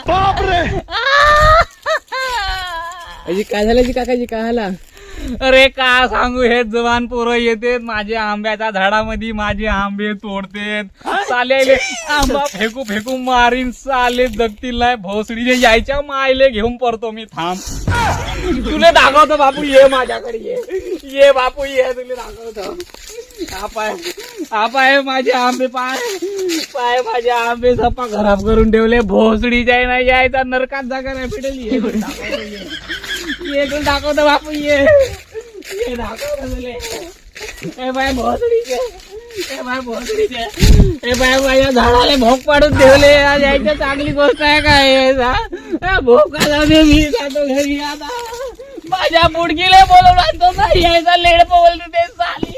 बापरे अजी काय झालं जी काकाजी काय झाला? अरे का सांगू, हे जवान पोरं येतेत माझ्या आंब्याच्या झाडामध्ये, माझे आंबे तोडतेत, चालेले आंबा फेकू फेकू मारीन, चाले जगतील नाही, भोसडीने यायच्या मायले घेऊन पडतो मी. थांब तुले दाखवतो बापू, ये माझ्याकडे ये बापू ये, तुले दाखवतो. आपाय माझे आंबे, पाय माझे आंबे सपा खराब करून ठेवले, भोसडीच्या नाही यायचा, नरकात जागा नाही भेटेल. ये दाखवतो बापू, ये दाखवतो तुले. ए बाय भोसडीचे, ए बाय भोसडीचे, ए बाय माझ्या झाडाला भोग पाडून ठेवले. आज यायच्या चांगली गोष्ट आहे काय? भोकाला मी जातो घरी. आता माझ्या बुडकीला बोलवला तो नाही यायचा, लेड बोलतो ते चाली.